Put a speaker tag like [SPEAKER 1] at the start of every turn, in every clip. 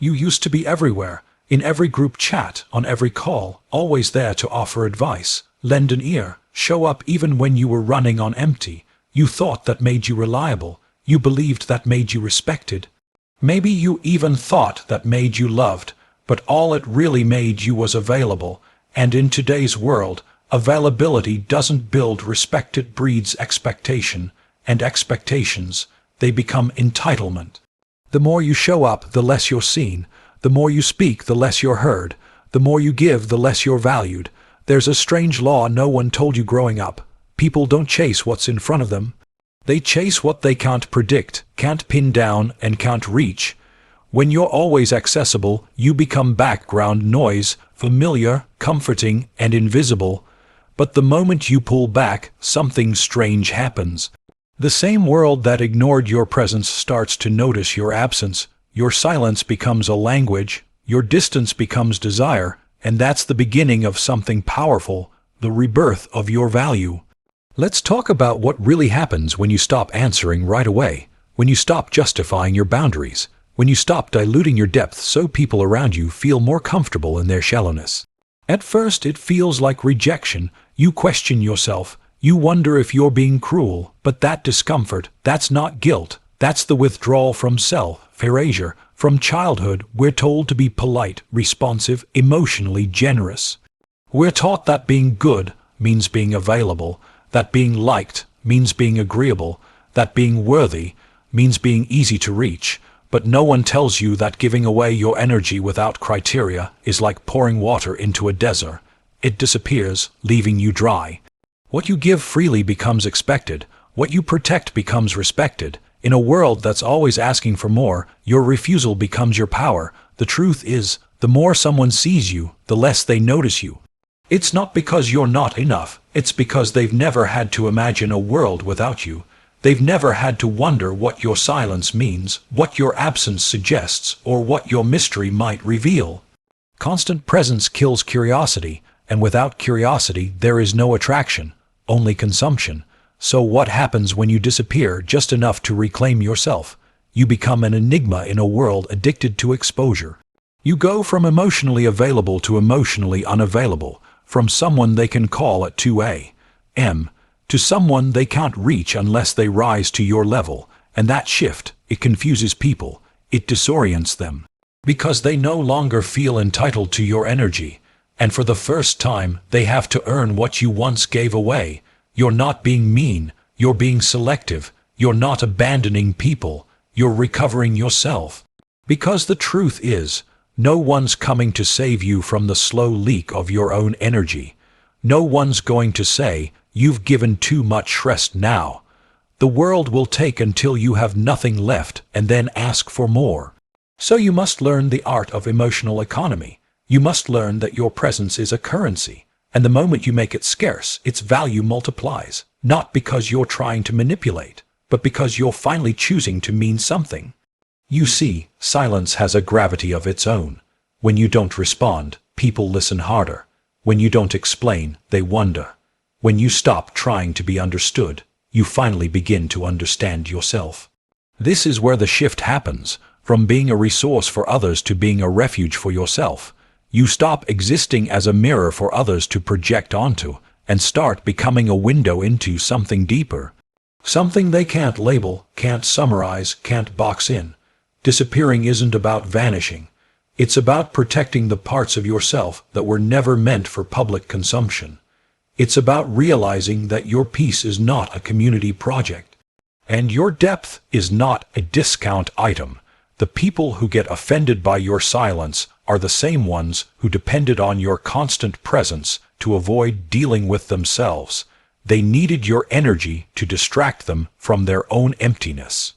[SPEAKER 1] You used to be everywhere, in every group chat, on every call, always there to offer advice, lend an ear, show up even when you were running on empty. You thought that made you reliable. You believed that made you respected. Maybe you even thought that made you loved, but all it really made you was available. And in today's world, availability doesn't build respect, it breeds expectation, and expectations, they become entitlement. The more you show up, the less you're seen. The more you speak, the less you're heard. The more you give, the less you're valued. There's a strange law no one told you growing up. People don't chase what's in front of them. They chase what they can't predict, can't pin down, and can't reach. When you're always accessible, you become background noise, familiar, comforting, and invisible. But the moment you pull back, something strange happens. The same world that ignored your presence starts to notice your absence. Your silence becomes a language, your distance becomes desire, and that's the beginning of something powerful, the rebirth of your value. Let's talk about what really happens when you stop answering right away, when you stop justifying your boundaries, when you stop diluting your depth so people around you feel more comfortable in their shallowness. At first it feels like rejection. You question yourself. You wonder if you're being cruel, but that discomfort, that's not guilt. That's the withdrawal from self, erasure. From childhood, we're told to be polite, responsive, emotionally generous. We're taught that being good means being available, that being liked means being agreeable, that being worthy means being easy to reach. But no one tells you that giving away your energy without criteria is like pouring water into a desert. It disappears, leaving you dry. What you give freely becomes expected. What you protect becomes respected. In a world that's always asking for more, your refusal becomes your power. The truth is, the more someone sees you, the less they notice you. It's not because you're not enough, it's because they've never had to imagine a world without you. They've never had to wonder what your silence means, what your absence suggests, or what your mystery might reveal. Constant presence kills curiosity, and without curiosity there is no attraction, only consumption. So what happens when you disappear just enough to reclaim yourself? You become an enigma in a world addicted to exposure. You go from emotionally available to emotionally unavailable, from someone they can call at 2 a.m. to someone they can't reach unless they rise to your level. And that shift, it confuses people, it disorients them, because they no longer feel entitled to your energy. And for the first time, they have to earn what you once gave away. You're not being mean, you're being selective. You're not abandoning people, you're recovering yourself. Because the truth is, no one's coming to save you from the slow leak of your own energy. No one's going to say, you've given too much, rest now. The world will take until you have nothing left and then ask for more. So you must learn the art of emotional economy. You must learn that your presence is a currency, and the moment you make it scarce, its value multiplies, not because you're trying to manipulate, but because you're finally choosing to mean something. You see, silence has a gravity of its own. When you don't respond, people listen harder. When you don't explain, they wonder. When you stop trying to be understood, you finally begin to understand yourself. This is where the shift happens, from being a resource for others to being a refuge for yourself. You stop existing as a mirror for others to project onto, and start becoming a window into something deeper. Something they can't label, can't summarize, can't box in. Disappearing isn't about vanishing. It's about protecting the parts of yourself that were never meant for public consumption. It's about realizing that your peace is not a community project, and your depth is not a discount item. The people who get offended by your silence are the same ones who depended on your constant presence to avoid dealing with themselves. They needed your energy to distract them from their own emptiness.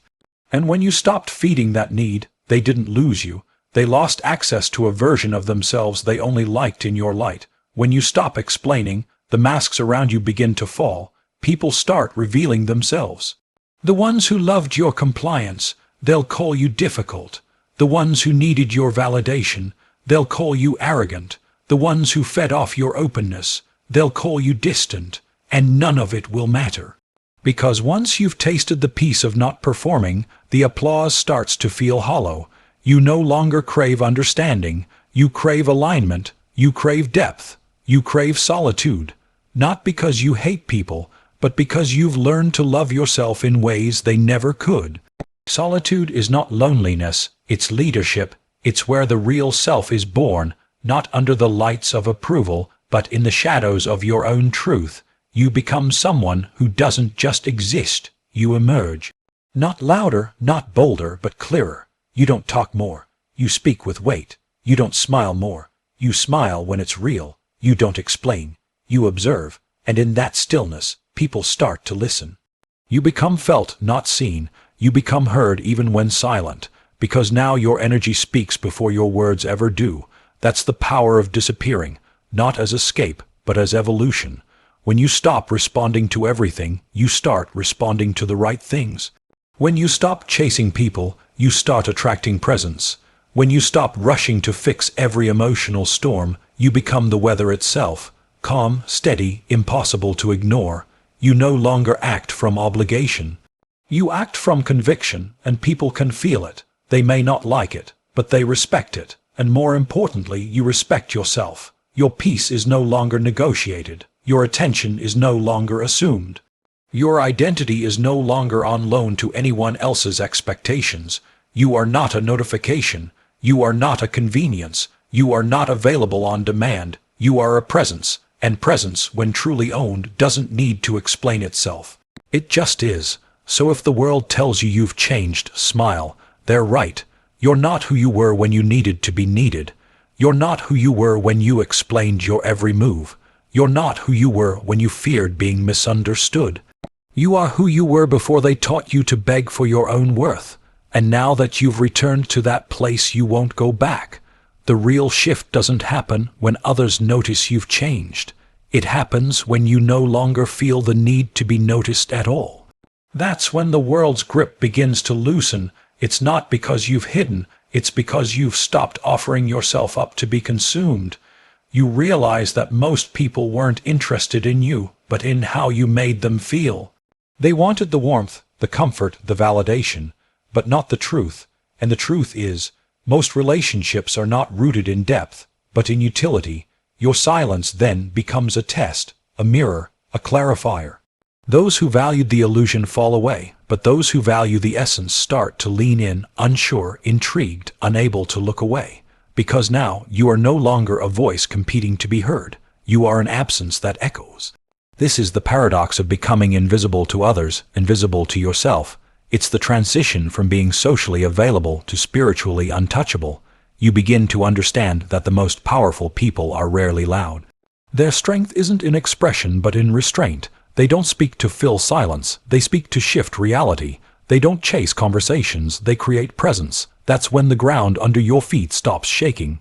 [SPEAKER 1] And when you stopped feeding that need, they didn't lose you. They lost access to a version of themselves they only liked in your light. When you stop explaining, the masks around you begin to fall. People start revealing themselves. The ones who loved your compliance, they'll call you difficult. The ones who needed your validation, they'll call you arrogant. The ones who fed off your openness, they'll call you distant. And none of it will matter. Because once you've tasted the peace of not performing, the applause starts to feel hollow. You no longer crave understanding, you crave alignment, you crave depth, you crave solitude. Not because you hate people, but because you've learned to love yourself in ways they never could. Solitude is not loneliness, it's leadership. It's where the real self is born, not under the lights of approval, but in the shadows of your own truth. You become someone who doesn't just exist, you emerge. Not louder, not bolder, but clearer. You don't talk more, you speak with weight. You don't smile more, you smile when it's real. You don't explain, you observe, and in that stillness, people start to listen. You become felt, not seen. You become heard even when silent, because now your energy speaks before your words ever do. That's the power of disappearing, not as escape, but as evolution. When you stop responding to everything, you start responding to the right things. When you stop chasing people, you start attracting presence. When you stop rushing to fix every emotional storm, you become the weather itself, calm, steady, impossible to ignore. You no longer act from obligation. You act from conviction, and people can feel it. They may not like it, but they respect it. And more importantly, you respect yourself. Your peace is no longer negotiated. Your attention is no longer assumed. Your identity is no longer on loan to anyone else's expectations. You are not a notification. You are not a convenience. You are not available on demand. You are a presence, and presence, when truly owned, doesn't need to explain itself. It just is. So if the world tells you you've changed, smile. They're right. You're not who you were when you needed to be needed. You're not who you were when you explained your every move. You're not who you were when you feared being misunderstood. You are who you were before they taught you to beg for your own worth. And now that you've returned to that place, you won't go back. The real shift doesn't happen when others notice you've changed. It happens when you no longer feel the need to be noticed at all. That's when the world's grip begins to loosen. It's not because you've hidden, it's because you've stopped offering yourself up to be consumed. You realize that most people weren't interested in you, but in how you made them feel. They wanted the warmth, the comfort, the validation, but not the truth. And the truth is, most relationships are not rooted in depth, but in utility. Your silence then becomes a test, a mirror, a clarifier. Those who valued the illusion fall away, but those who value the essence start to lean in, unsure, intrigued, unable to look away. Because now you are no longer a voice competing to be heard. You are an absence that echoes. This is the paradox of becoming invisible to others, invisible to yourself. It's the transition from being socially available to spiritually untouchable. You begin to understand that the most powerful people are rarely loud. Their strength isn't in expression but in restraint. They don't speak to fill silence, they speak to shift reality. They don't chase conversations, they create presence. That's when the ground under your feet stops shaking.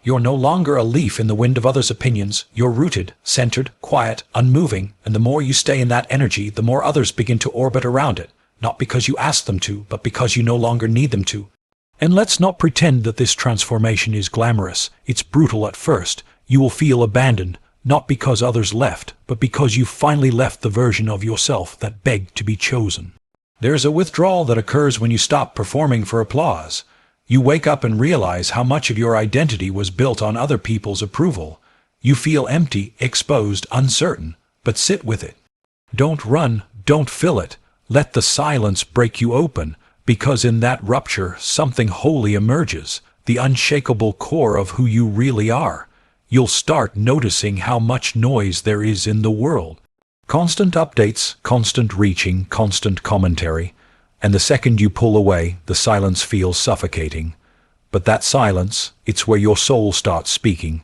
[SPEAKER 1] You're no longer a leaf in the wind of others' opinions. You're rooted, centered, quiet, unmoving, and the more you stay in that energy, the more others begin to orbit around it. Not because you ask them to, but because you no longer need them to. And let's not pretend that this transformation is glamorous. It's brutal at first. You will feel abandoned. Not because others left, but because you finally left the version of yourself that begged to be chosen. There's a withdrawal that occurs when you stop performing for applause. You wake up and realize how much of your identity was built on other people's approval. You feel empty, exposed, uncertain, but sit with it. Don't run, don't fill it. Let the silence break you open, because in that rupture something holy emerges, the unshakable core of who you really are. You'll start noticing how much noise there is in the world. Constant updates, constant reaching, constant commentary. And the second you pull away, the silence feels suffocating. But that silence, it's where your soul starts speaking.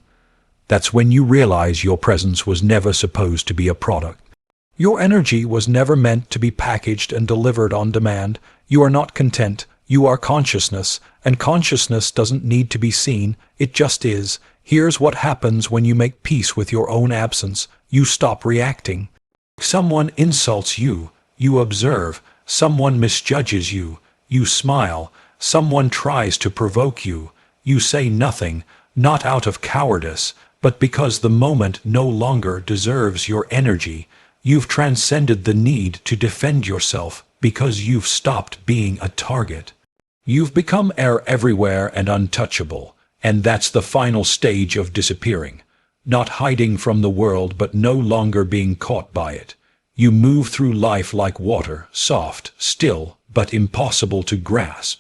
[SPEAKER 1] That's when you realize your presence was never supposed to be a product. Your energy was never meant to be packaged and delivered on demand. You are not content. You are consciousness, and consciousness doesn't need to be seen. It just is. Here's what happens when you make peace with your own absence. You stop reacting. Someone insults you. You observe. Someone misjudges you. You smile. Someone tries to provoke you. You say nothing, not out of cowardice, but because the moment no longer deserves your energy. You've transcended the need to defend yourself because you've stopped being a target. You've become air everywhere and untouchable, and that's the final stage of disappearing. Not hiding from the world, but no longer being caught by it. You move through life like water, soft, still, but impossible to grasp.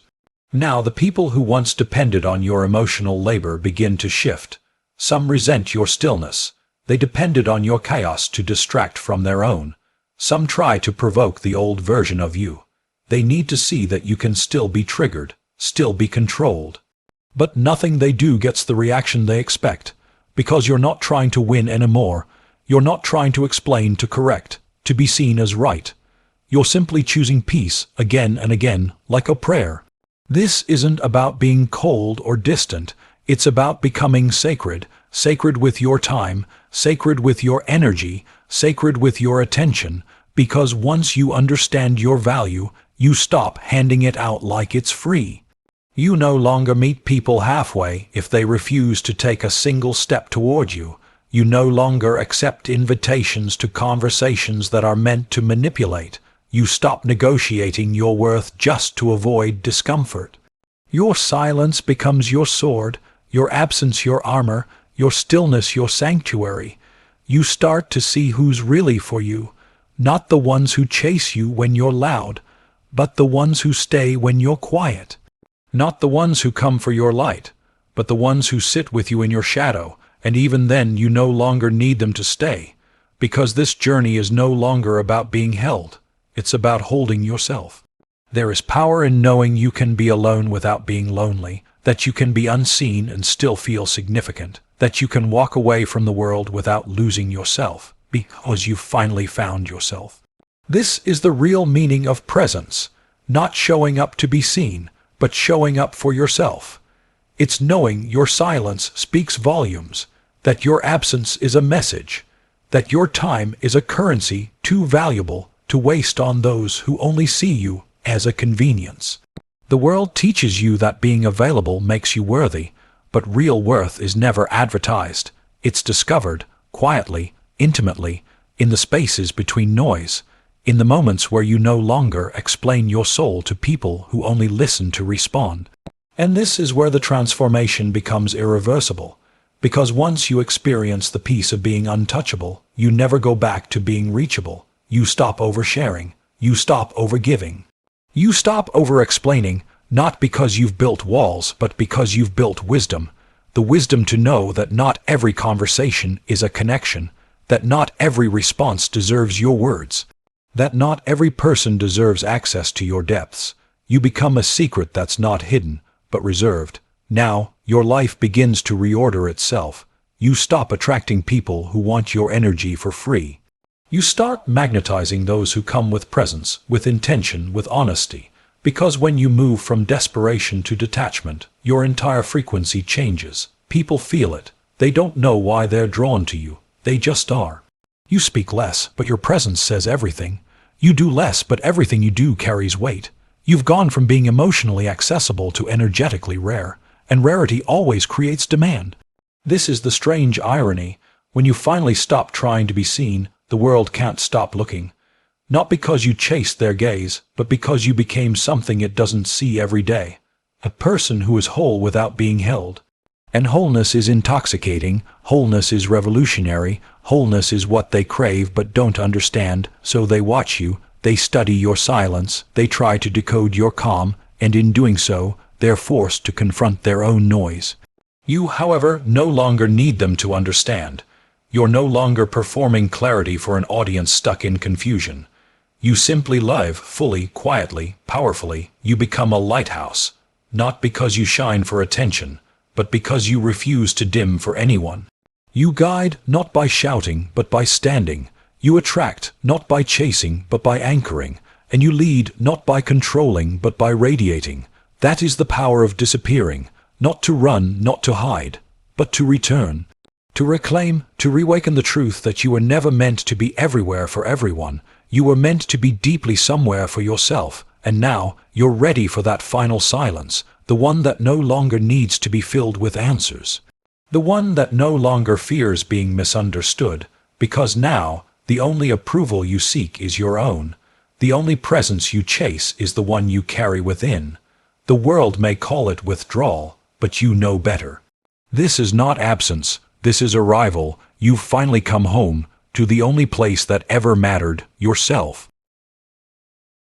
[SPEAKER 1] Now the people who once depended on your emotional labor begin to shift. Some resent your stillness. They depended on your chaos to distract from their own. Some try to provoke the old version of you. They need to see that you can still be triggered, still be controlled. But nothing they do gets the reaction they expect, because you're not trying to win anymore. You're not trying to explain, to correct, to be seen as right. You're simply choosing peace again and again, like a prayer. This isn't about being cold or distant. It's about becoming sacred, sacred with your time, sacred with your energy, sacred with your attention, because once you understand your value, you stop handing it out like it's free. You no longer meet people halfway if they refuse to take a single step toward you. You no longer accept invitations to conversations that are meant to manipulate. You stop negotiating your worth just to avoid discomfort. Your silence becomes your sword, your absence your armor, your stillness your sanctuary. You start to see who's really for you, not the ones who chase you when you're loud, but the ones who stay when you're quiet. Not the ones who come for your light, but the ones who sit with you in your shadow, and even then you no longer need them to stay, because this journey is no longer about being held. It's about holding yourself. There is power in knowing you can be alone without being lonely, that you can be unseen and still feel significant, that you can walk away from the world without losing yourself, because you've finally found yourself. This is the real meaning of presence, not showing up to be seen, but showing up for yourself. It's knowing your silence speaks volumes, that your absence is a message, that your time is a currency too valuable to waste on those who only see you as a convenience. The world teaches you that being available makes you worthy, but real worth is never advertised. It's discovered, quietly, intimately, in the spaces between noise, in the moments where you no longer explain your soul to people who only listen to respond. And this is where the transformation becomes irreversible, because once you experience the peace of being untouchable, you never go back to being reachable. You stop oversharing. You stop overgiving. You stop over-explaining, not because you've built walls, but because you've built wisdom. The wisdom to know that not every conversation is a connection, that not every response deserves your words, that not every person deserves access to your depths. You become a secret that's not hidden, but reserved. Now, your life begins to reorder itself. You stop attracting people who want your energy for free. You start magnetizing those who come with presence, with intention, with honesty, because when you move from desperation to detachment, your entire frequency changes. People feel it. They don't know why they're drawn to you. They just are. You speak less, but your presence says everything. You do less, but everything you do carries weight. You've gone from being emotionally accessible to energetically rare, and rarity always creates demand. This is the strange irony. When you finally stop trying to be seen, the world can't stop looking. Not because you chased their gaze, but because you became something it doesn't see every day. A person who is whole without being held. And wholeness is intoxicating, wholeness is revolutionary, wholeness is what they crave but don't understand, so they watch you, they study your silence, they try to decode your calm, and in doing so, they're forced to confront their own noise. You, however, no longer need them to understand. You're no longer performing clarity for an audience stuck in confusion. You simply live fully, quietly, powerfully. You become a lighthouse, not because you shine for attention, but because you refuse to dim for anyone. You guide not by shouting, but by standing. You attract not by chasing, but by anchoring. And you lead not by controlling, but by radiating. That is the power of disappearing, not to run, not to hide, but to return. To reclaim, to reawaken the truth that you were never meant to be everywhere for everyone. You were meant to be deeply somewhere for yourself, and now you're ready for that final silence, the one that no longer needs to be filled with answers. The one that no longer fears being misunderstood, because now the only approval you seek is your own. The only presence you chase is the one you carry within. The world may call it withdrawal, but you know better. This is not absence, this is arrival. You've finally come home, to the only place that ever mattered, yourself.